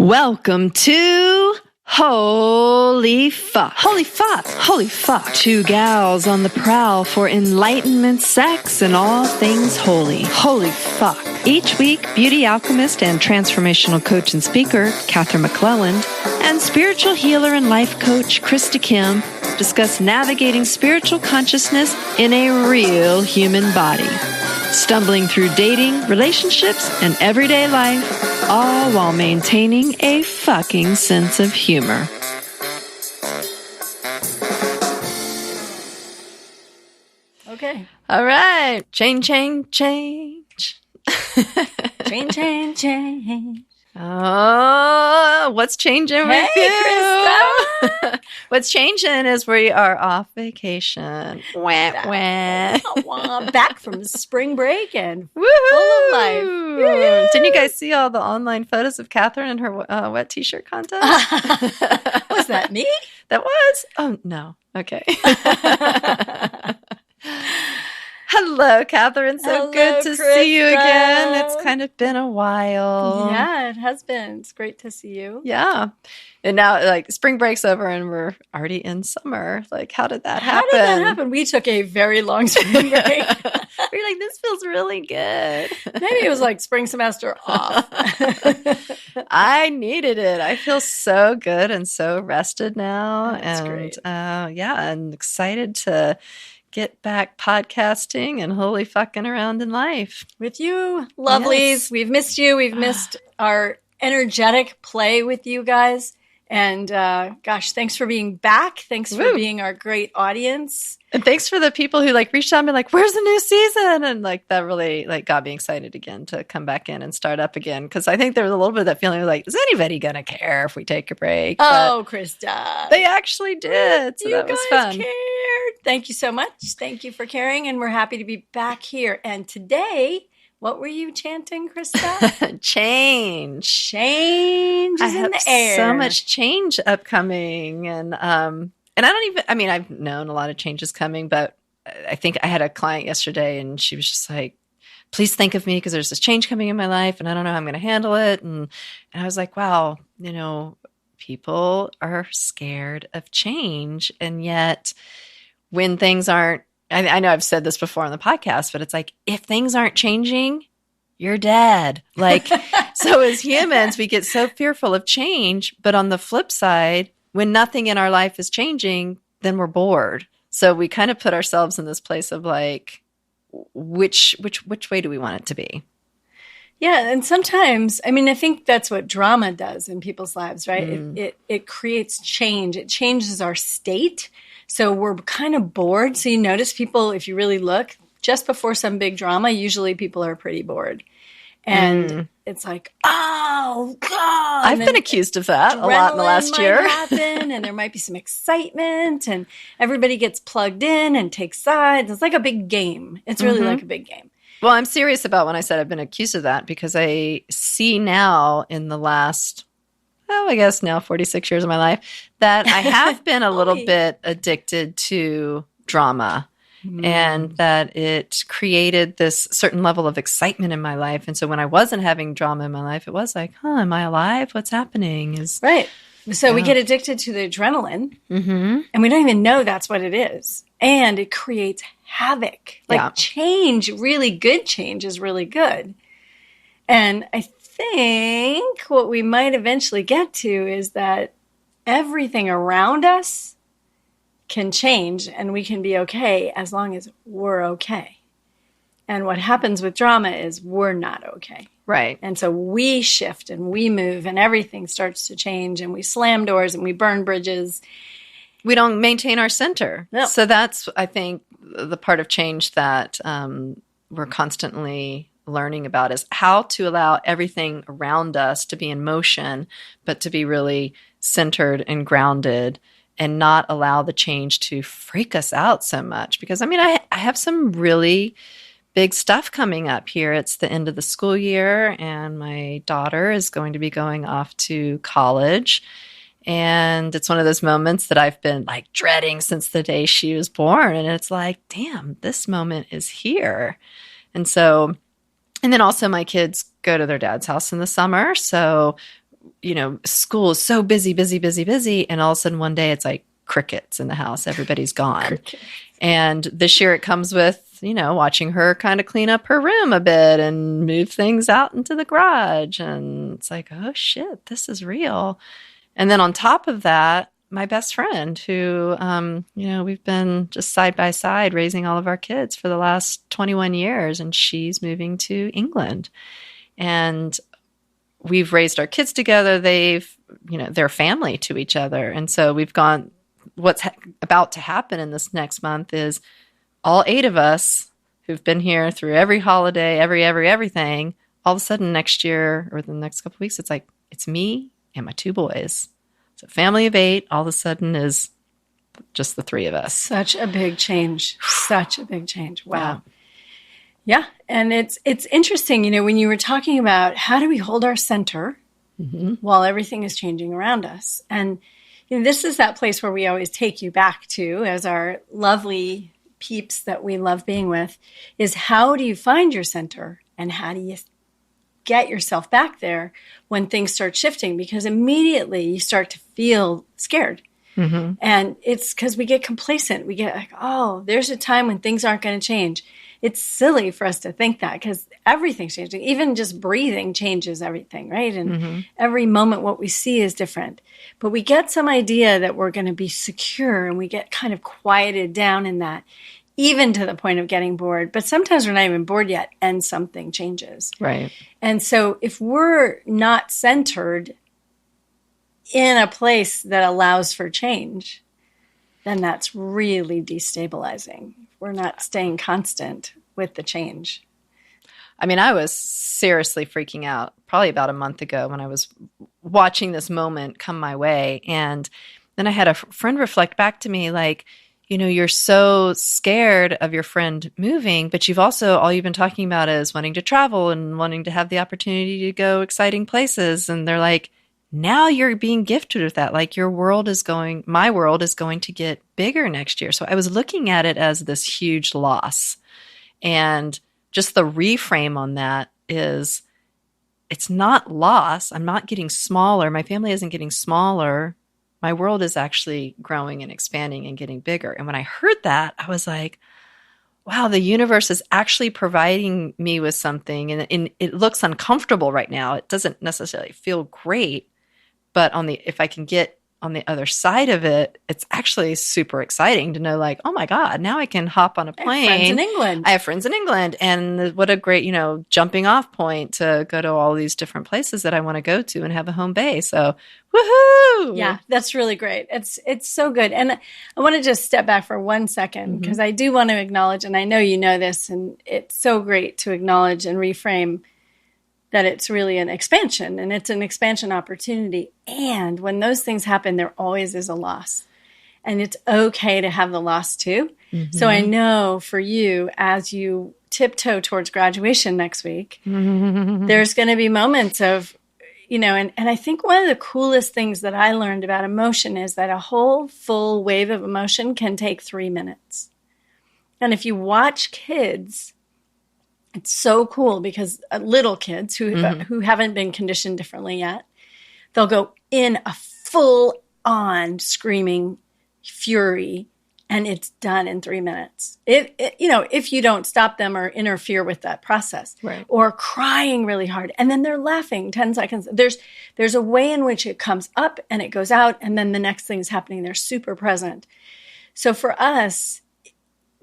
Welcome to Holy Fuck. Holy Fuck. Holy Fuck. Two gals on the prowl for enlightenment, sex, and all things holy. Holy Fuck. Each week, beauty alchemist and transformational coach and speaker, Katherine McClelland, and spiritual healer and life coach, Krista Kim, discuss navigating spiritual consciousness in a real human body. Stumbling through dating, relationships, and everyday life, all while maintaining a fucking sense of humor. Okay. All right. Change. Change, change, change. Oh, what's changing with you? Krista. What's changing is we are off vacation. Wah, wah. Back from spring break and Woo-hoo! full of life. Woo-hoo! Didn't you guys see all the online photos of Katherine and her wet t-shirt contest? Was that me? That was? Oh, no. Okay. Hello, Katherine. So Hello, good to Krista. see you again. It's kind of been a while. Yeah, it has been. It's great to see you. Yeah. And now, like, spring break's over and we're already in summer. Like, how did that happen? How did that happen? We took a very long spring break. We're like, this feels really good. Maybe it was like spring semester off. I needed it. I feel so good and so rested now. That's and great. Yeah, I'm excited to get back podcasting and holy fucking around in life. With you, lovelies. Yes. We've missed you. We've missed our energetic play with you guys. And gosh, thanks for being back. Thanks for being our great audience. And thanks for the people who like reached out and be like, where's the new season? And like that really like got me excited again to come back in and start up again. Cause I think there was a little bit of that feeling of like, is anybody going to care if we take a break? Oh, Krista. They actually did. So you that was guys fun. cared. Thank you so much. Thank you for caring. And we're happy to be back here. And today, what were you chanting, Krista? Change. Change is in the air. So much change upcoming. And I've known a lot of changes coming, but I think I had a client yesterday and she was just like, please think of me because there's this change coming in my life and I don't know how I'm going to handle it. And I was like, wow, people are scared of change. And yet when things aren't, I know I've said this before on the podcast, but it's like, if things aren't changing, you're dead. Like, so as humans, we get so fearful of change. But on the flip side, when nothing in our life is changing, then we're bored. So we kind of put ourselves in this place of like, which way do we want it to be? Yeah, and sometimes, I think that's what drama does in people's lives, right? It creates change. It changes our state. So we're kind of bored. So you notice people, if you really look, just before some big drama, usually people are pretty bored. And it's like, oh, God. I've been accused of that a lot in the last year. Happen, and there might be some excitement, and everybody gets plugged in and takes sides. It's like a big game. It's really like a big game. Well, I'm serious about when I said I've been accused of that because I see now in the last, I guess now 46 years of my life, that I have been a little bit addicted to drama. And that it created this certain level of excitement in my life. And so when I wasn't having drama in my life, it was like, am I alive? What's happening? Right. So we get addicted to the adrenaline, and we don't even know that's what it is. And it creates havoc. Like change, really good change is really good. And I think what we might eventually get to is that everything around us can change and we can be okay as long as we're okay. And what happens with drama is we're not okay. Right. And so we shift and we move and everything starts to change and we slam doors and we burn bridges. We don't maintain our center. No. So that's, I think, the part of change that we're constantly learning about is how to allow everything around us to be in motion, but to be really centered and grounded and not allow the change to freak us out so much. Because, I have some really big stuff coming up here. It's the end of the school year, and my daughter is going to be going off to college. And it's one of those moments that I've been like dreading since the day she was born. And it's like, damn, this moment is here. And then also my kids go to their dad's house in the summer. So school is so busy, busy, busy, busy. And all of a sudden one day it's like crickets in the house. Everybody's gone. Crickets. And this year it comes with, watching her kind of clean up her room a bit and move things out into the garage. And it's like, oh shit, this is real. And then on top of that, my best friend who, we've been just side by side raising all of our kids for the last 21 years, and she's moving to England. And we've raised our kids together. They're family to each other. And so we've gone, what's about to happen in this next month is all 8 of us who've been here through every holiday, everything, all of a sudden next year or the next couple of weeks, it's like, it's me and my 2 boys. So family of 8 all of a sudden is just the 3 of us. Such a big change. Such a big change. Wow. Yeah. And it's interesting, when you were talking about how do we hold our center while everything is changing around us. And this is that place where we always take you back to as our lovely peeps that we love being with, is how do you find your center and how do you get yourself back there when things start shifting? Because immediately you start to feel scared. Mm-hmm. And it's because we get complacent. We get like, oh, there's a time when things aren't going to change. It's silly for us to think that because everything's changing. Even just breathing changes everything, right? And every moment what we see is different. But we get some idea that we're going to be secure and we get kind of quieted down in that, even to the point of getting bored. But sometimes we're not even bored yet and something changes. Right. And so if we're not centered in a place that allows for change, then that's really destabilizing. We're not staying constant with the change. I mean, I was seriously freaking out probably about a month ago when I was watching this moment come my way. And then I had a friend reflect back to me like, you're so scared of your friend moving, but all you've been talking about is wanting to travel and wanting to have the opportunity to go exciting places. And they're like, now you're being gifted with that. Like my world is going to get bigger next year. So I was looking at it as this huge loss. And just the reframe on that is it's not loss. I'm not getting smaller. My family isn't getting smaller. My world is actually growing and expanding and getting bigger. And when I heard that, I was like, wow, the universe is actually providing me with something. And it looks uncomfortable right now. It doesn't necessarily feel great. But if I can get on the other side of it, it's actually super exciting to know like, oh my God, now I can hop on a plane. I have friends in England. I have friends in England. And what a great, jumping off point to go to all these different places that I want to go to and have a home base. So woohoo! Yeah, that's really great. It's so good. And I want to just step back for 1 second because I do want to acknowledge, and I know you know this, and it's so great to acknowledge and reframe that it's really an expansion and it's an expansion opportunity. And when those things happen, there always is a loss. And it's okay to have the loss too. Mm-hmm. So I know for you, as you tiptoe towards graduation next week, there's going to be moments of, and I think one of the coolest things that I learned about emotion is that a whole full wave of emotion can take 3 minutes. And if you watch kids, it's so cool because little kids who haven't been conditioned differently yet, they'll go in a full-on screaming fury, and it's done in 3 minutes. If you don't stop them or interfere with that process, right. Or crying really hard, and then they're laughing 10 seconds. There's a way in which it comes up and it goes out, and then the next thing is happening. They're super present. So for us,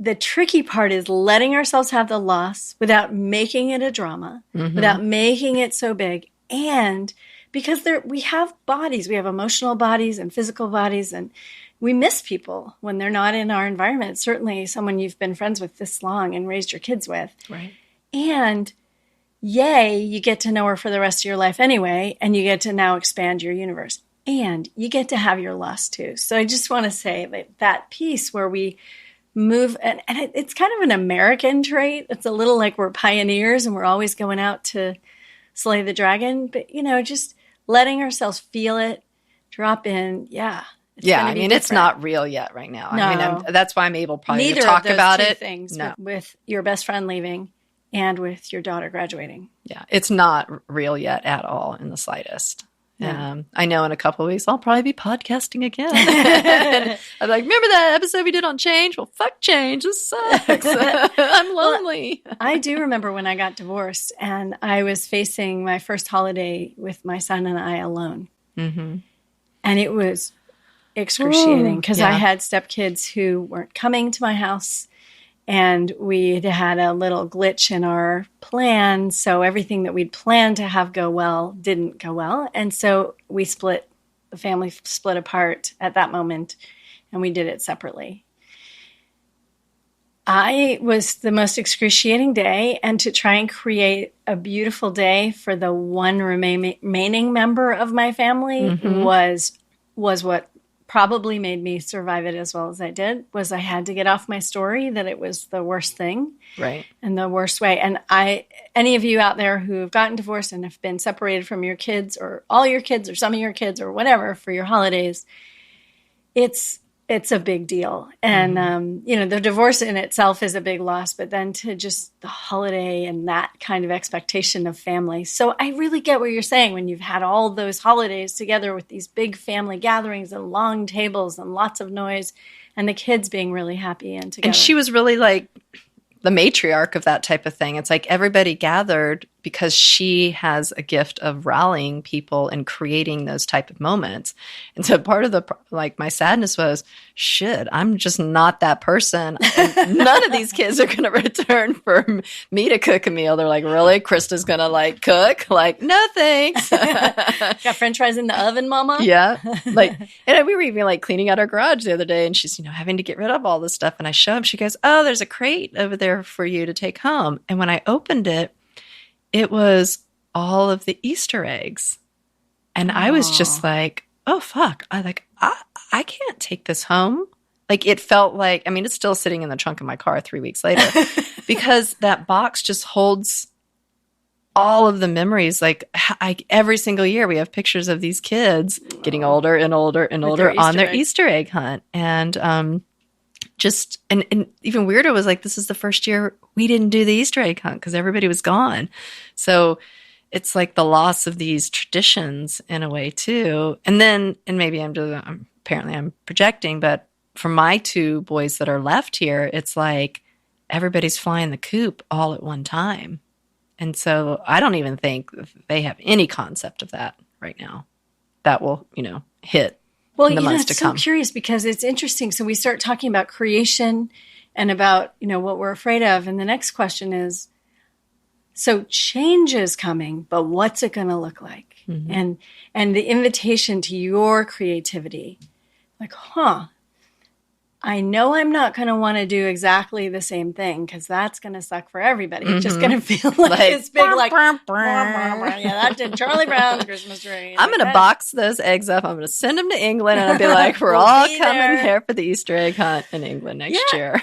the tricky part is letting ourselves have the loss without making it a drama, without making it so big. And because we have bodies, we have emotional bodies and physical bodies, and we miss people when they're not in our environment. Certainly someone you've been friends with this long and raised your kids with. Right. And yay, you get to know her for the rest of your life anyway, and you get to now expand your universe. And you get to have your loss too. So I just want to say that piece where we move, and it's kind of an American trait. It's a little like we're pioneers and we're always going out to slay the dragon, but just letting ourselves feel it, drop in. Yeah. It's not real yet right now. No. I mean, that's why I'm able probably Neither to talk of those about two it. Things no. with your best friend leaving and with your daughter graduating. Yeah. It's not real yet at all in the slightest. Yeah. I know in a couple of weeks I'll probably be podcasting again. I'm like, remember that episode we did on change? Well, fuck change. This sucks. I'm lonely. Well, I do remember when I got divorced and I was facing my first holiday with my son and I alone. Mm-hmm. And it was excruciating because I had stepkids who weren't coming to my house. And we'd had a little glitch in our plan. So everything that we'd planned to have go well didn't go well. And so the family split apart at that moment, and we did it separately. It was the most excruciating day. And to try and create a beautiful day for the one remaining member of my family was what probably made me survive it as well as I did, was I had to get off my story that it was the worst thing. Right. And the worst way. And any of you out there who have gotten divorced and have been separated from your kids or all your kids or some of your kids or whatever for your holidays, it's a big deal. And, the divorce in itself is a big loss, but then to just the holiday and that kind of expectation of family. So I really get what you're saying when you've had all those holidays together with these big family gatherings and long tables and lots of noise and the kids being really happy and together. And she was really like the matriarch of that type of thing. It's like everybody gathered because she has a gift of rallying people and creating those type of moments. And so part of my sadness was, shit, I'm just not that person. And none of these kids are going to return for me to cook a meal. They're like, really? Krista's going to cook? Like, no thanks. Got French fries in the oven, mama? Yeah. And we were even cleaning out our garage the other day, and she's, having to get rid of all this stuff. And I show him, she goes, oh, there's a crate over there for you to take home. And when I opened it, it was all of the Easter eggs. And I was just like, oh, fuck. I can't take this home. It felt like, it's still sitting in the trunk of my car 3 weeks later because that box just holds all of the memories. Every single year we have pictures of these kids getting older and older and older on their Easter egg hunt. And and even weirder was this is the first year we didn't do the Easter egg hunt because everybody was gone. So it's the loss of these traditions in a way too. And maybe I'm projecting, but for my two boys that are left here, it's everybody's flying the coop all at one time. And so I don't even think they have any concept of that right now. That will, hit. Well, it's so curious because it's interesting. So we start talking about creation and about, what we're afraid of. And the next question is, so change is coming, but what's it going to look like? Mm-hmm. And the invitation to your creativity, I know I'm not going to want to do exactly the same thing because that's going to suck for everybody. It's just going to feel this big, yeah, that did Charlie Brown's Christmas tree. I'm going to box those eggs up. I'm going to send them to England, and I'll be like, we're all coming here for the Easter egg hunt in England next year.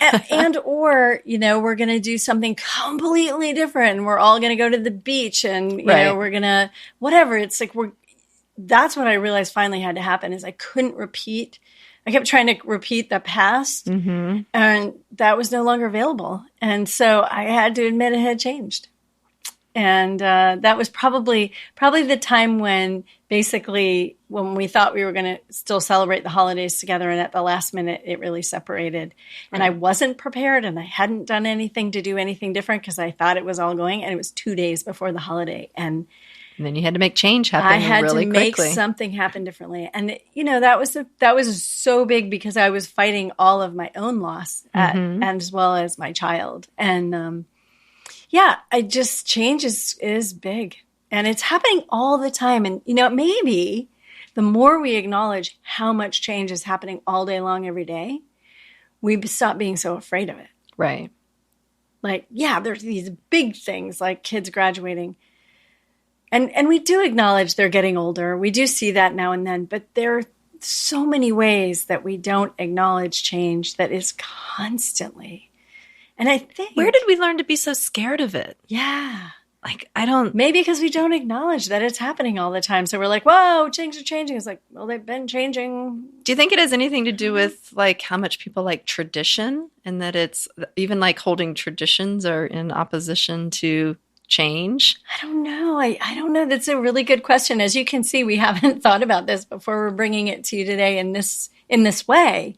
Or, we're going to do something completely different. And we're all going to go to the beach and, we're going to, whatever. It's that's what I realized finally had to happen is I couldn't repeat. I kept trying to repeat the past, and that was no longer available. And so I had to admit it had changed. And that was probably the time when basically when we thought we were going to still celebrate the holidays together, and at the last minute it really separated. And I wasn't prepared, and I hadn't done anything to do anything different because I thought it was all going. And it was 2 days before the holiday, and then you had to make change happen really quickly. I had to make something happen differently. And, that was so big because I was fighting all of my own loss and as well as my child. And, change is big. And it's happening all the time. And, maybe the more we acknowledge how much change is happening all day long every day, we stop being so afraid of it. Right. There's these big things like kids graduating. And we do acknowledge they're getting older. We do see that now and then. But there are so many ways that we don't acknowledge change that is constantly. And I think... Where did we learn to be so scared of it? Yeah. Maybe because we don't acknowledge that it's happening all the time. So we're like, whoa, things are changing. It's well, they've been changing. Do you think it has anything to do with how much people like tradition, and that it's even holding traditions are in opposition to change? I don't know. I don't know. That's a really good question. As you can see, we haven't thought about this before we're bringing it to you today in this way.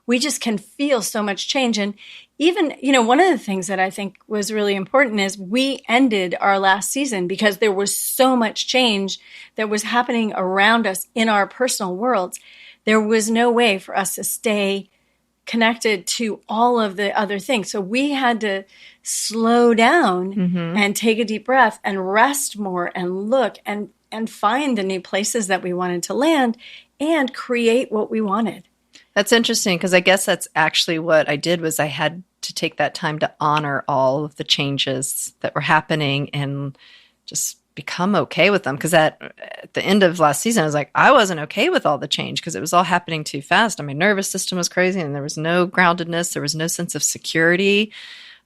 We just can feel so much change. And even, one of the things that I think was really important is we ended our last season because there was so much change that was happening around us in our personal worlds. There was no way for us to stay connected to all of the other things. So we had to slow down and take a deep breath and rest more and look and find the new places that we wanted to land and create what we wanted. That's interesting because I guess that's actually what I did was I had to take that time to honor all of the changes that were happening and just become okay with them. Because at the end of last season, I was like, I wasn't okay with all the change because it was all happening too fast. And my nervous system was crazy and there was no groundedness. There was no sense of security.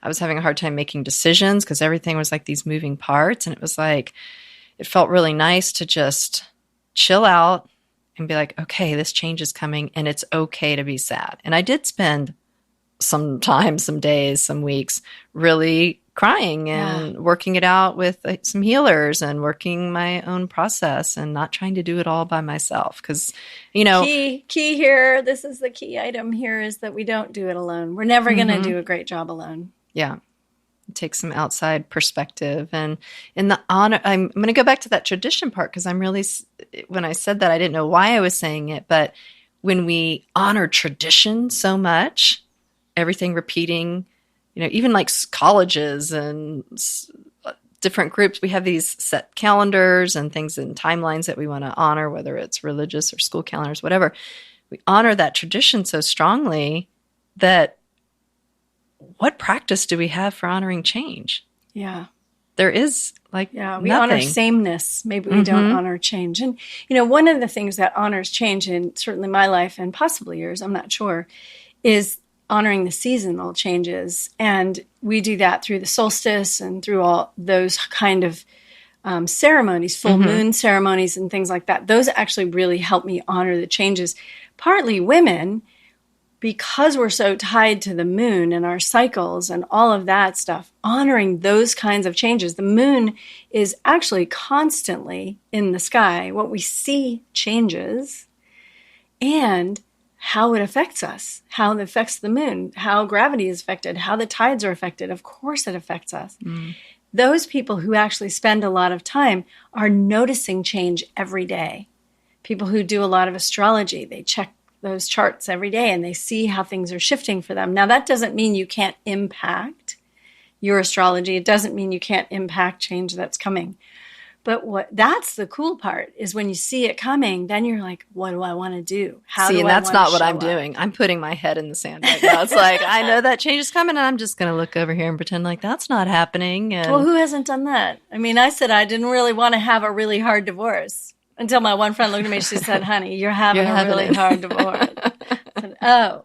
I was having a hard time making decisions because everything was like these moving parts. And it was like, it felt really nice to just chill out and be like, okay, this change is coming and it's okay to be sad. And I did spend some time, some days, some weeks really crying and working it out with some healers and working my own process and not trying to do it all by myself. Because, key here, this is the key item here is that we don't do it alone. We're never going to do a great job alone. Yeah. Take some outside perspective. And in the honor, I'm going to go back to that tradition part because when I said that, I didn't know why I was saying it, but when we honor tradition so much, everything repeating, even like colleges and different groups, we have these set calendars and things and timelines that we want to honor, whether it's religious or school calendars, whatever. We honor that tradition so strongly that what practice do we have for honoring change? Yeah. There is we honor sameness. Maybe we don't honor change. And, one of the things that honors change in certainly my life and possibly yours, I'm not sure, is honoring the seasonal changes. And we do that through the solstice and through all those kind of ceremonies, full moon ceremonies and things like that. Those actually really help me honor the changes. Partly women, because we're so tied to the moon and our cycles and all of that stuff, honoring those kinds of changes. The moon is actually constantly in the sky. What we see changes and how it affects us, how it affects the moon, how gravity is affected, how the tides are affected. Of course it affects us. Those people who actually spend a lot of time are noticing change every day. People who do a lot of astrology, they check those charts every day and they see how things are shifting for them. Now, that doesn't mean you can't impact your astrology. It doesn't mean you can't impact change that's coming. But that's the cool part is when you see it coming, then you're like, what do I want to do? And that's not what I'm doing. I'm putting my head in the sand right now. It's like, I know that change is coming and I'm just going to look over here and pretend like that's not happening. And... Well, who hasn't done that? I mean, I said I didn't really want to have a really hard divorce. Until my one friend looked at me, she said, honey, you're having a really hard divorce. I said, oh,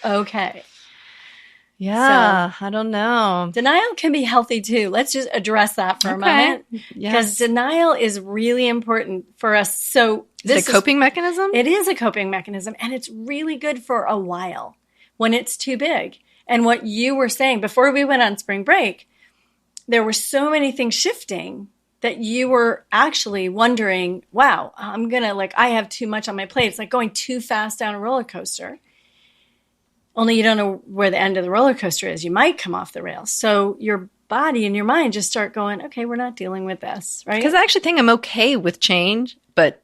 okay. Yeah, so, I don't know. Denial can be healthy too. Let's just address that for a moment. Because denial is really important for us. So this is a coping mechanism? It is a coping mechanism. And it's really good for a while when it's too big. And what you were saying before we went on spring break, there were so many things shifting that you were actually wondering, wow, I have too much on my plate. It's like going too fast down a roller coaster. Only you don't know where the end of the roller coaster is. You might come off the rails. So your body and your mind just start going, okay, we're not dealing with this, right? Because I actually think I'm okay with change, but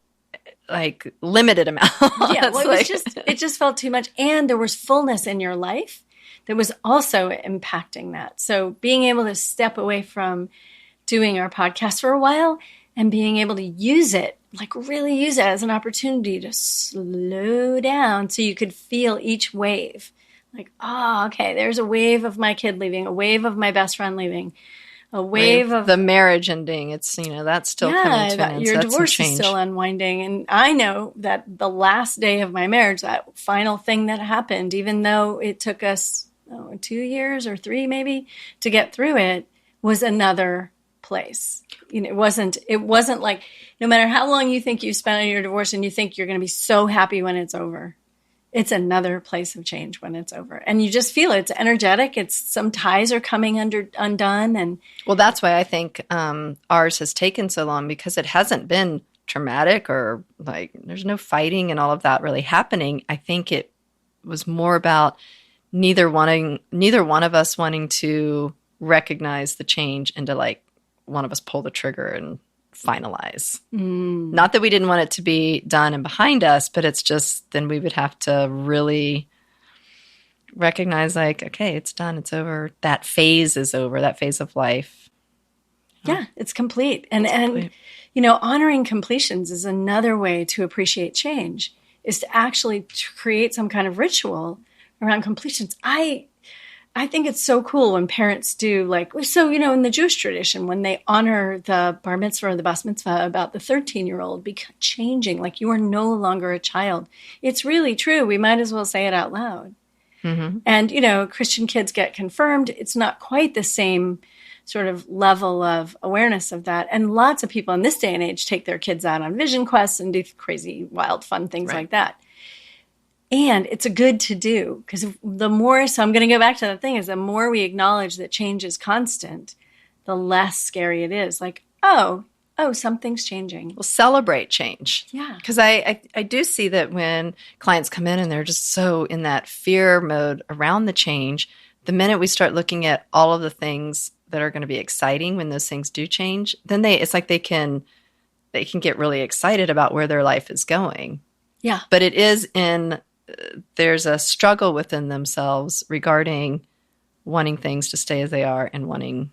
like limited amount. Yeah, well, it just felt too much. And there was fullness in your life that was also impacting that. So being able to step away from doing our podcast for a while and being able to use it, like really use it as an opportunity to slow down so you could feel each wave. Like, okay, there's a wave of my kid leaving, a wave of my best friend leaving, a wave of the marriage ending. It's, that's still coming to an end. Your divorce is still unwinding. And I know that the last day of my marriage, that final thing that happened, even though it took us 2 years or 3 maybe to get through it, was another place. It wasn't like no matter how long you think you spent on your divorce and you think you're going to be so happy when it's over, It's another place of change when it's over. And you just feel it. It's energetic. It's some ties are coming undone. And well, that's why I think ours has taken so long, because it hasn't been traumatic or like there's no fighting and all of that really happening. I think it was more about neither one of us wanting to recognize the change and to like one of us pull the trigger and finalize. Not that we didn't want it to be done and behind us, but it's just then we would have to really recognize like, okay, it's done, it's over. That phase is over, that phase of life. Yeah, it's complete. And you know, honoring completions is another way to appreciate change, is to actually create some kind of ritual around completions. I think it's so cool when parents do, like, so, you know, in the Jewish tradition, when they honor the bar mitzvah or the bas mitzvah about the 13-year-old changing, like you are no longer a child. It's really true. We might as well say it out loud. Mm-hmm. And, you know, Christian kids get confirmed. It's not quite the same sort of level of awareness of that. And lots of people in this day and age take their kids out on vision quests and do crazy, wild, fun things like that. And it's a good to do, because the more, so I'm going to go back to that thing, is the more we acknowledge that change is constant, the less scary it is. Like, oh, something's changing. We'll celebrate change. Yeah. Because I do see that when clients come in and they're just so in that fear mode around the change, the minute we start looking at all of the things that are going to be exciting when those things do change, then it's like they can get really excited about where their life is going. Yeah. But it is there's a struggle within themselves regarding wanting things to stay as they are and wanting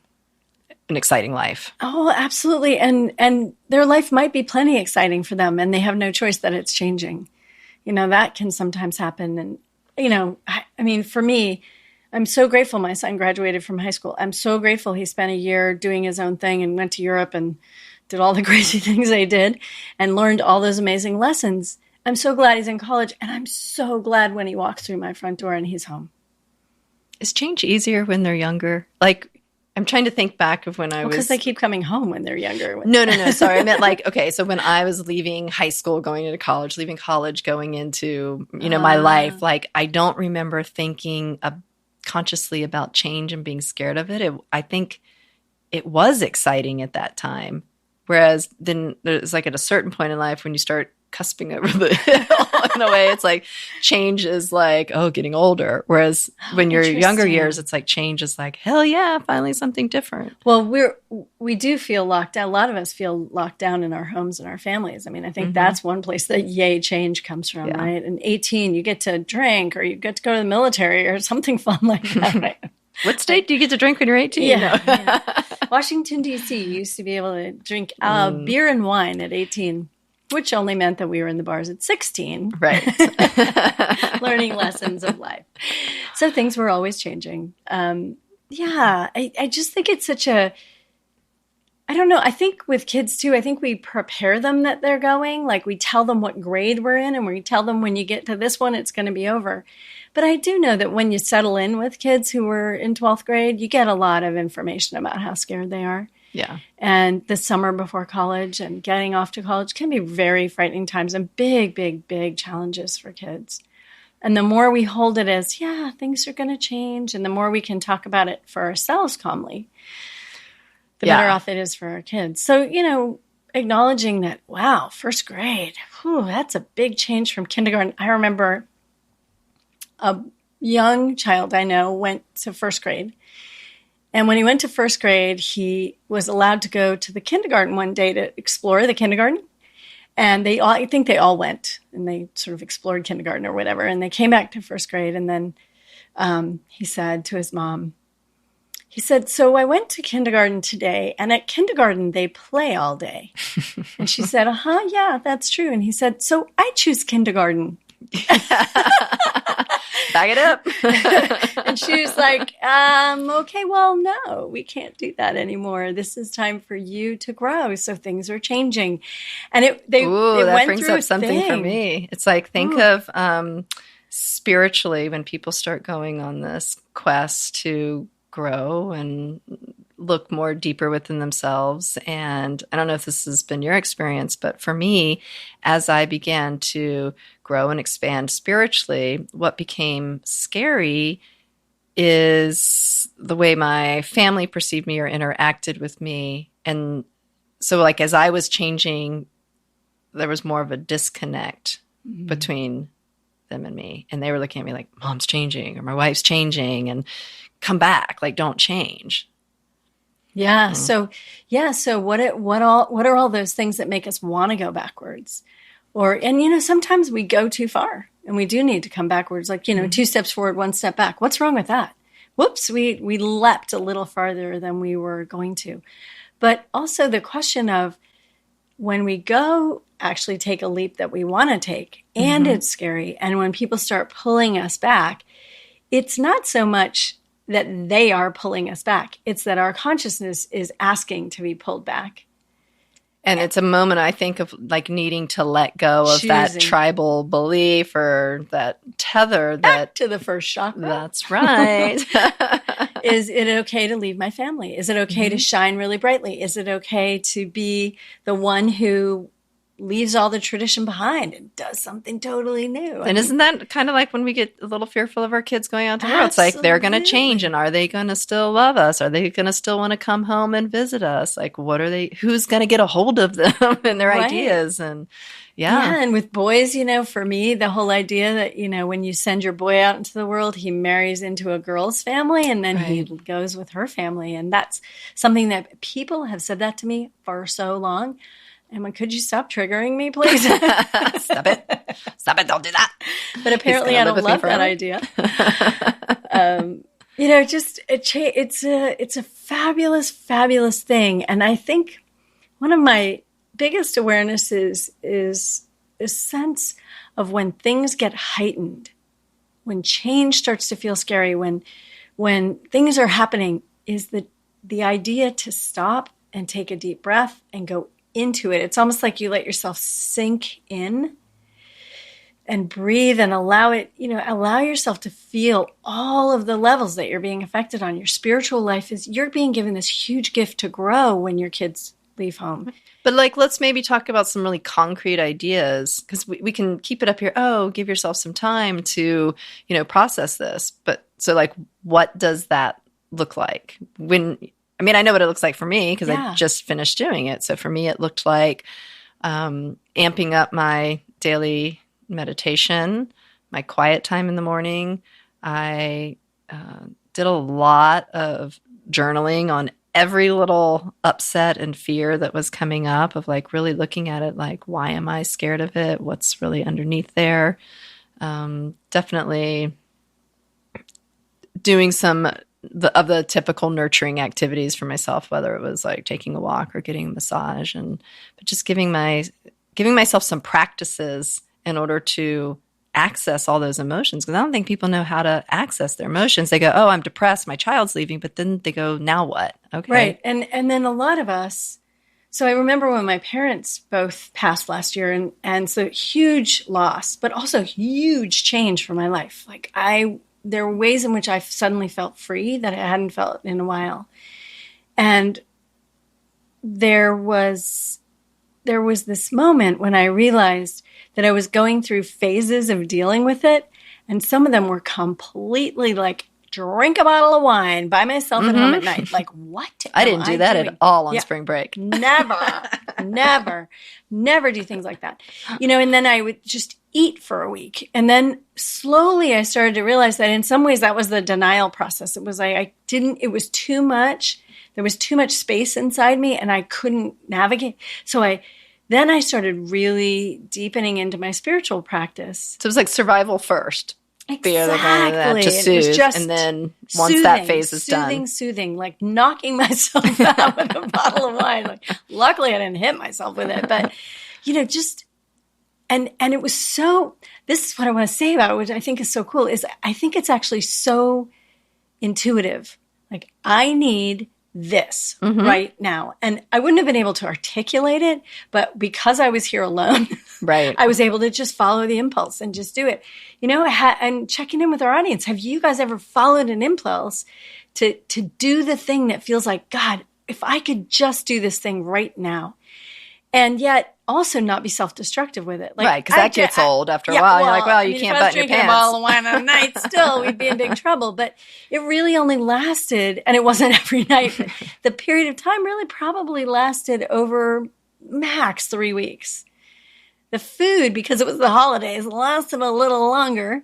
an exciting life. Oh, absolutely. And their life might be plenty exciting for them, and they have no choice that it's changing. You know, that can sometimes happen. And, you know, I mean, for me, I'm so grateful my son graduated from high school. I'm so grateful he spent a year doing his own thing and went to Europe and did all the crazy things they did and learned all those amazing lessons. I'm so glad he's in college, and I'm so glad when he walks through my front door and he's home. Is change easier when they're younger? Like, I'm trying to think back of when I was... Because they keep coming home when they're younger. No. Sorry. I meant like, okay, so when I was leaving high school, going into college, leaving college, going into, you know, my life, like I don't remember thinking consciously about change and being scared of it. I think it was exciting at that time. Whereas then there's like at a certain point in life when you start cusping over the hill in a way, it's like change is like, oh, getting older. Whereas when you're younger years, it's like change is like, hell yeah, finally something different. Well, we do feel locked down. A lot of us feel locked down in our homes and our families. I mean, I think that's one place that yay change comes from, right? And 18, you get to drink, or you get to go to the military or something fun like that, right? What state do you get to drink when you're 18? Yeah. Washington, D.C. used to be able to drink beer and wine at 18. Which only meant that we were in the bars at 16. Right. Learning lessons of life. So things were always changing. I just think it's such a, I don't know. I think with kids too, I think we prepare them that they're going. Like we tell them what grade we're in, and we tell them when you get to this one, it's going to be over. But I do know that when you settle in with kids who were in 12th grade, you get a lot of information about how scared they are. Yeah. And the summer before college and getting off to college can be very frightening times and big, big, big challenges for kids. And the more we hold it as, yeah, things are going to change, and the more we can talk about it for ourselves calmly, the better off it is for our kids. So, you know, acknowledging that, wow, first grade, that's a big change from kindergarten. I remember a young child I know went to first grade. And when he went to first grade, he was allowed to go to the kindergarten one day to explore the kindergarten. And I think they all went, and they sort of explored kindergarten or whatever. And they came back to first grade. And then he said to his mom, he said, so I went to kindergarten today, and at kindergarten, they play all day. And she said, yeah, that's true. And he said, so I choose kindergarten. Back it up. And she was like, okay, well, no, we can't do that anymore. This is time for you to grow. So things are changing. And it that brings up something for me. It's like, think of spiritually when people start going on this quest to grow and look more deeper within themselves. And I don't know if this has been your experience, but for me, as I began to grow and expand spiritually, what became scary is the way my family perceived me or interacted with me. And so like as I was changing, there was more of a disconnect between them and me. And they were looking at me like, Mom's changing or my wife's changing and come back, like don't change. Yeah. So what are all those things that make us want to go backwards? And sometimes we go too far and we do need to come backwards, like, 2 steps forward, 1 step back. What's wrong with that? Whoops, we leapt a little farther than we were going to. But also the question of when we go actually take a leap that we want to take and it's scary. And when people start pulling us back, it's not so much that they are pulling us back. It's that our consciousness is asking to be pulled back. And it's a moment, I think, of like needing to let go of that tribal belief or that tether back to the first chakra. That's right. Is it okay to leave my family? Is it okay to shine really brightly? Is it okay to be the one who leaves all the tradition behind and does something totally new? And isn't that kind of like when we get a little fearful of our kids going out to the world? It's like they're going to change, and are they going to still love us? Are they going to still want to come home and visit us? Like, who's going to get a hold of them and their ideas? And and with boys, for me, the whole idea that, when you send your boy out into the world, he marries into a girl's family and then he goes with her family. And that's something that people have said that to me for so long. Emma, could you stop triggering me, please? Stop it. Don't do that. But apparently I don't love that idea. It's a fabulous, fabulous thing. And I think one of my biggest awarenesses is a sense of when things get heightened, when change starts to feel scary, when things are happening, is the idea to stop and take a deep breath and go into it. It's almost like you let yourself sink in and breathe and allow yourself to feel all of the levels that you're being affected on. Your spiritual life you're being given this huge gift to grow when your kids leave home. But let's maybe talk about some really concrete ideas, because we can keep it up here. Oh, give yourself some time to, process this. But so what does that look like? I know what it looks like for me because I just finished doing it. So for me, it looked like amping up my daily meditation, my quiet time in the morning. I did a lot of journaling on every little upset and fear that was coming up, of really looking at it like, why am I scared of it? What's really underneath there? Definitely doing some of the typical nurturing activities for myself, whether it was like taking a walk or getting a massage, but just giving myself some practices in order to access all those emotions. Because I don't think people know how to access their emotions. They go, oh, I'm depressed, my child's leaving, but then they go, now what? Okay. Right. And then a lot of us, so I remember when my parents both passed last year, and so huge loss, but also huge change for my life. There were ways in which I suddenly felt free that I hadn't felt in a while. And there was this moment when I realized that I was going through phases of dealing with it. And some of them were completely drink a bottle of wine by myself at home at night. What? I didn't do that at all on spring break. Never do things like that. And then I would just eat for a week. And then slowly I started to realize that in some ways that was the denial process. It was it was too much. There was too much space inside me and I couldn't navigate. So then I started really deepening into my spiritual practice. So it was like survival first. Exactly. To soothe, and then once that phase is done. Soothing, like knocking myself out with a bottle of wine. Luckily I didn't hit myself with it, but and it was so, this is what I want to say about it, which I think is so cool, is I think it's actually so intuitive. I need this right now. And I wouldn't have been able to articulate it, but because I was here alone, right, I was able to just follow the impulse and just do it. You know, and checking in with our audience, have you guys ever followed an impulse to do the thing that feels like, God, if I could just do this thing right now, and yet also not be self-destructive with it. Like, right, because that gets old after a while. You're like, well, you can't button your pants. If I was drinking a bottle of wine a night still, we'd be in big trouble. But it really only lasted, and it wasn't every night, but the period of time really probably lasted over max 3 weeks. The food, because it was the holidays, lasted a little longer.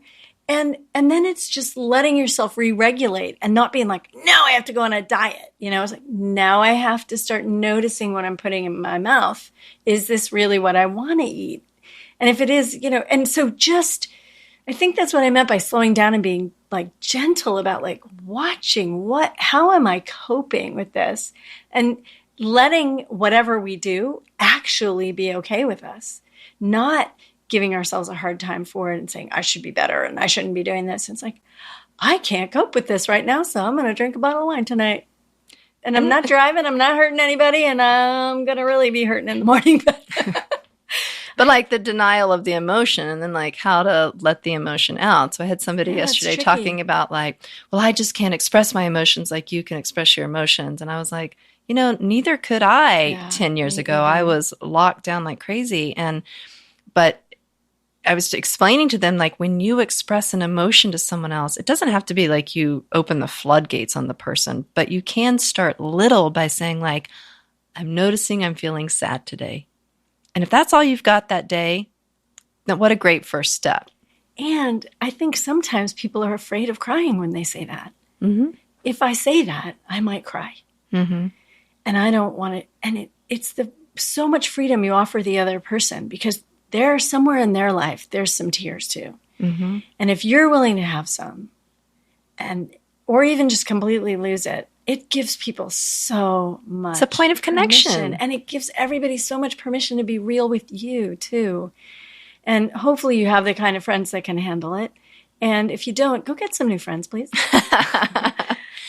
And then it's just letting yourself re-regulate and not being like, now I have to go on a diet. You know, it's like, now I have to start noticing what I'm putting in my mouth. Is this really what I want to eat? And if it is, you know, and so just, I think that's what I meant by slowing down and being like gentle about like watching how am I coping with this? And letting whatever we do actually be okay with us, not giving ourselves a hard time for it and saying, I should be better and I shouldn't be doing this. And it's like, I can't cope with this right now, so I'm going to drink a bottle of wine tonight. And I'm not driving, I'm not hurting anybody, and I'm going to really be hurting in the morning. But like the denial of the emotion and then like how to let the emotion out. So I had somebody yesterday talking about like, well, I just can't express my emotions like you can express your emotions. And I was like, you know, neither could I 10 years ago. I was locked down like crazy. But I was explaining to them, like, when you express an emotion to someone else, it doesn't have to be like you open the floodgates on the person, but you can start little by saying, like, I'm noticing I'm feeling sad today. And if that's all you've got that day, then what a great first step. And I think sometimes people are afraid of crying when they say that. Mm-hmm. If I say that, I might cry. Mm-hmm. And I don't want it. And it's so much freedom you offer the other person, because there, somewhere in their life, there's some tears too. Mm-hmm. And if you're willing to have some, or even just completely lose it, it gives people so much. It's a point of connection. And it gives everybody so much permission to be real with you too. And hopefully you have the kind of friends that can handle it. And if you don't, go get some new friends, please.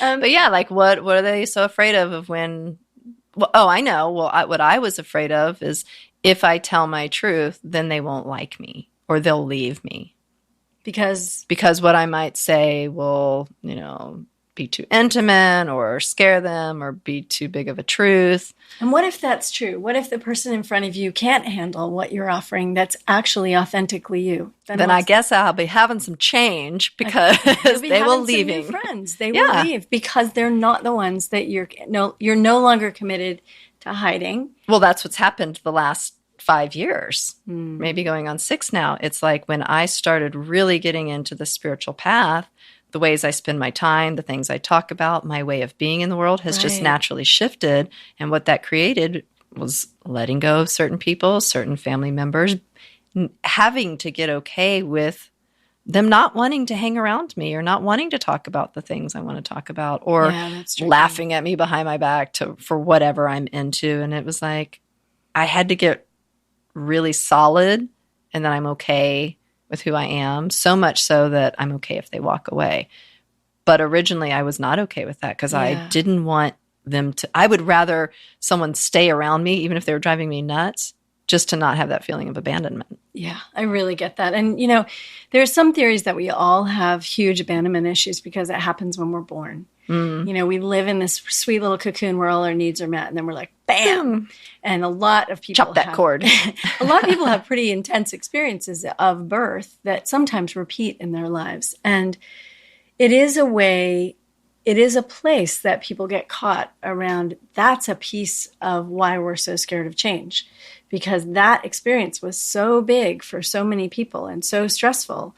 But yeah, like what are they so afraid of when, well, I know. Well, what I was afraid of is, if I tell my truth, then they won't like me or they'll leave me. Because what I might say will, you know, be too intimate or scare them or be too big of a truth. And what if that's true? What if the person in front of you can't handle what you're offering that's actually authentically you? Then I guess I'll be having some change, because they will leave. New friends. They will leave because they're not the ones that you're no longer committed to hiding. Well, that's what's happened the last 5 years, maybe going on 6 now. It's like when I started really getting into the spiritual path, the ways I spend my time, the things I talk about, my way of being in the world has just naturally shifted. And what that created was letting go of certain people, certain family members, having to get okay with them not wanting to hang around me or not wanting to talk about the things I want to talk about, or laughing at me behind my back for whatever I'm into. And it was like, I had to get really solid and that I'm okay with who I am, so much so that I'm okay if they walk away. But originally I was not okay with that, because I didn't want them to, I would rather someone stay around me, even if they were driving me nuts, just to not have that feeling of abandonment. Yeah, I really get that. And, you know, there are some theories that we all have huge abandonment issues because it happens when we're born. You know, we live in this sweet little cocoon where all our needs are met, and then we're like, bam! And a lot of people chop that cord. A lot of people have pretty intense experiences of birth that sometimes repeat in their lives. And it is a place that people get caught around. That's a piece of why we're so scared of change, because that experience was so big for so many people and so stressful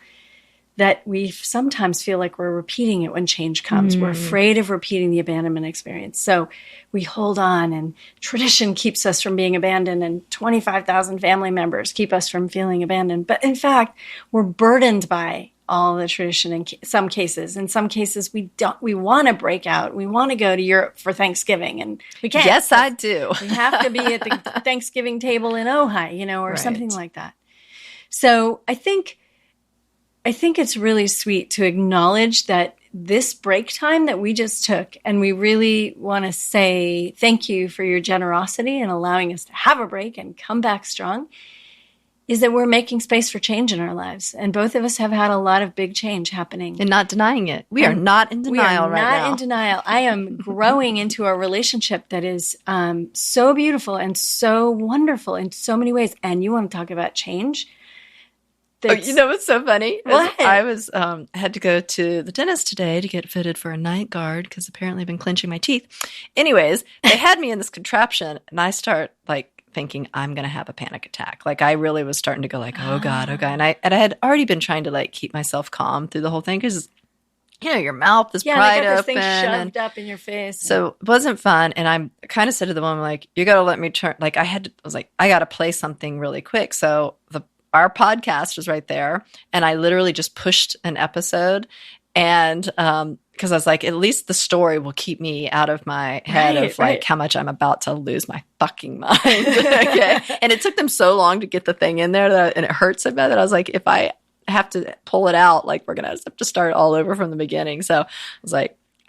that we sometimes feel like we're repeating it when change comes. We're afraid of repeating the abandonment experience. So we hold on, and tradition keeps us from being abandoned, and 25,000 family members keep us from feeling abandoned. But in fact, we're burdened by all the tradition in some cases. In some cases, we want to break out. We want to go to Europe for Thanksgiving, and we can't. Yes, I do. We have to be at the Thanksgiving table in Ojai, you know, or something like that. So I think it's really sweet to acknowledge that this break time that we just took, and we really want to say thank you for your generosity and allowing us to have a break and come back strong, is that we're making space for change in our lives. And both of us have had a lot of big change happening. And not denying it. We are not in denial right now. We are not in denial. I am growing into a relationship that is so beautiful and so wonderful in so many ways. And you want to talk about change? You know what's so funny? What? I was had to go to the dentist today to get fitted for a night guard because apparently I've been clenching my teeth. Anyways, they had me in this contraption, and I start thinking I'm going to have a panic attack. I really was starting to go oh God. And I had already been trying to keep myself calm through the whole thing because, your mouth is pried open. Thing shoved up in your face. So it wasn't fun. And I kind of said to the woman, you got to let me turn. I got to play something really quick. So our podcast was right there. And I literally just pushed an episode. And, because I was at least the story will keep me out of my head of how much I'm about to lose my fucking mind. Okay. And it took them so long to get the thing in there and it hurt so bad that I was if I have to pull it out, we're going to have to start all over from the beginning. So I was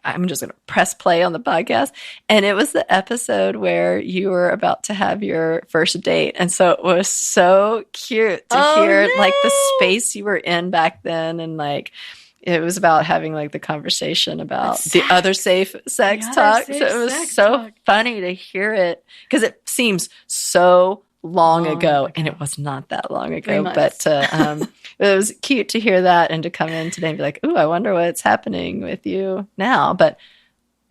I'm just going to press play on the podcast. And it was the episode where you were about to have your first date. And so it was so cute to hear the space you were in back then. And it was about having the conversation about the other safe sex talk. So it was so funny to hear it because it seems so long ago, and it was not that long ago. But it was cute to hear that and to come in today and be ooh, I wonder what's happening with you now. But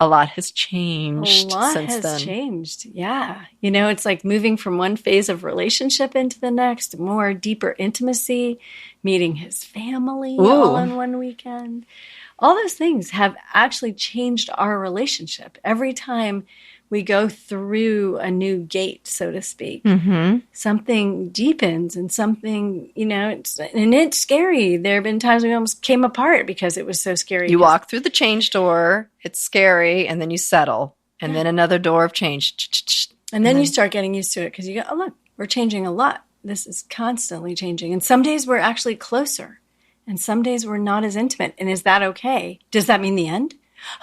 a lot has changed since then. A lot has changed, yeah. It's moving from one phase of relationship into the next, more deeper intimacy, meeting his family all in one weekend. All those things have actually changed our relationship. Every time we go through a new gate, so to speak, something deepens and something, and it's scary. There have been times we almost came apart because it was so scary. You walk through the change door, it's scary, and then you settle. And then another door of change. And then you start getting used to it because you go, oh, look, we're changing a lot. This is constantly changing. And some days we're actually closer. And some days we're not as intimate. And is that okay? Does that mean the end?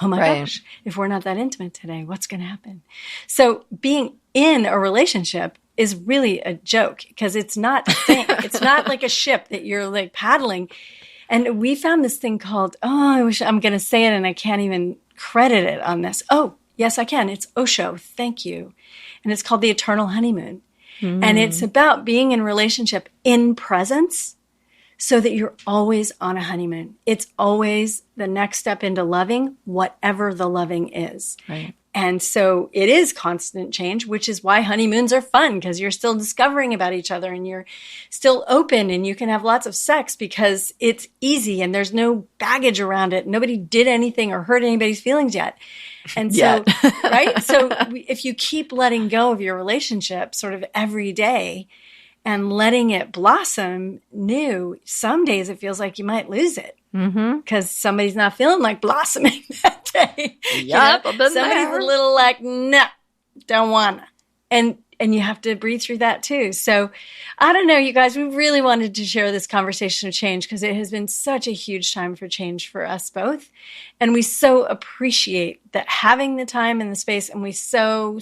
Oh my gosh, if we're not that intimate today, what's going to happen? So being in a relationship is really a joke because it's not a thing. It's not like a ship that you're paddling. And we found this thing called, I wish I'm going to say it and I can't even credit it on this. Oh, yes, I can. It's Osho. Thank you. And it's called the eternal honeymoon. And it's about being in relationship in presence so that you're always on a honeymoon. It's always the next step into loving, whatever the loving is. Right. And so it is constant change, which is why honeymoons are fun because you're still discovering about each other and you're still open and you can have lots of sex because it's easy and there's no baggage around it. Nobody did anything or hurt anybody's feelings yet. And so, right? So if you keep letting go of your relationship sort of every day and letting it blossom new, some days it feels like you might lose it because somebody's not feeling like blossoming that day. Yep, I've been somebody's there. A little no, don't wanna. And you have to breathe through that too. So I don't know, you guys, we really wanted to share this conversation of change because it has been such a huge time for change for us both. And we so appreciate that having the time and the space. And we so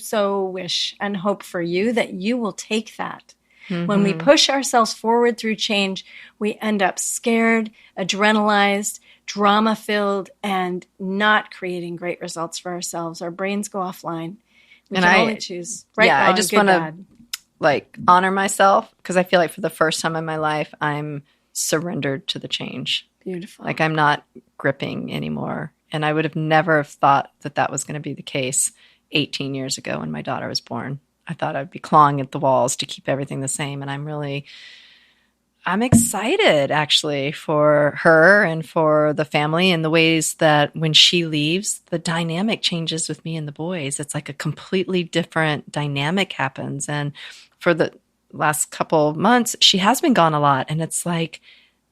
wish and hope for you that you will take that. When we push ourselves forward through change, we end up scared, adrenalized, drama-filled, and not creating great results for ourselves. Our brains go offline. We can only choose right, wrong, I just want to honor myself because I feel like for the first time in my life, I'm surrendered to the change. Beautiful. I'm not gripping anymore. And I would have never have thought that was going to be the case 18 years ago when my daughter was born. I thought I'd be clawing at the walls to keep everything the same. And I'm excited actually for her and for the family and the ways that when she leaves, the dynamic changes with me and the boys. It's a completely different dynamic happens. And for the last couple of months, she has been gone a lot. And it's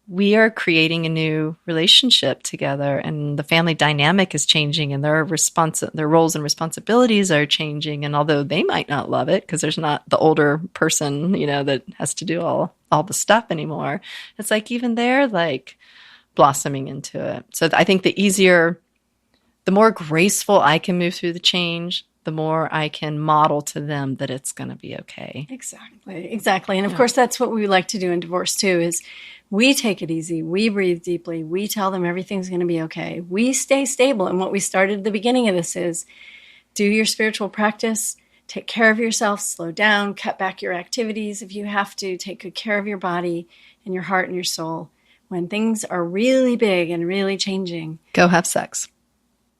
we are creating a new relationship together and the family dynamic is changing and their roles and responsibilities are changing. And although they might not love it because there's not the older person, that has to do all the stuff anymore. It's even there, blossoming into it. So I think the more graceful I can move through the change, the more I can model to them that it's going to be okay. Exactly. And of course, that's what we like to do in divorce too, is we take it easy. We breathe deeply. We tell them everything's going to be okay. We stay stable. And what we started at the beginning of this is do your spiritual practice, take care of yourself, slow down, cut back your activities if you have to, take good care of your body and your heart and your soul. When things are really big and really changing, go have sex.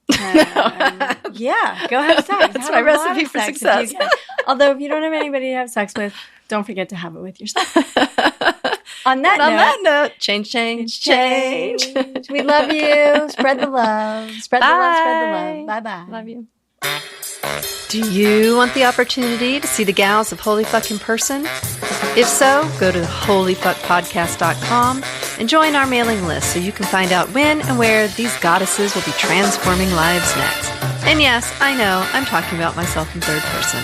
Yeah, go have sex. That's my recipe for success. Although if you don't have anybody to have sex with, don't forget to have it with yourself. On that note, change. We love you. Spread the love. Spread the love. Bye-bye. Love you. Do you want the opportunity to see the gals of Holy Fuck in person? If so, go to holyfuckpodcast.com and join our mailing list so you can find out when and where these goddesses will be transforming lives next. And yes, I know, I'm talking about myself in third person.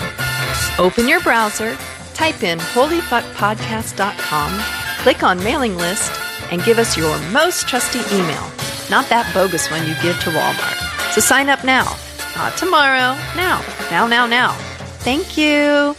Open your browser, type in holyfuckpodcast.com, click on mailing list, and give us your most trusty email, not that bogus one you give to Walmart. So sign up now. Not tomorrow. Now. Thank you.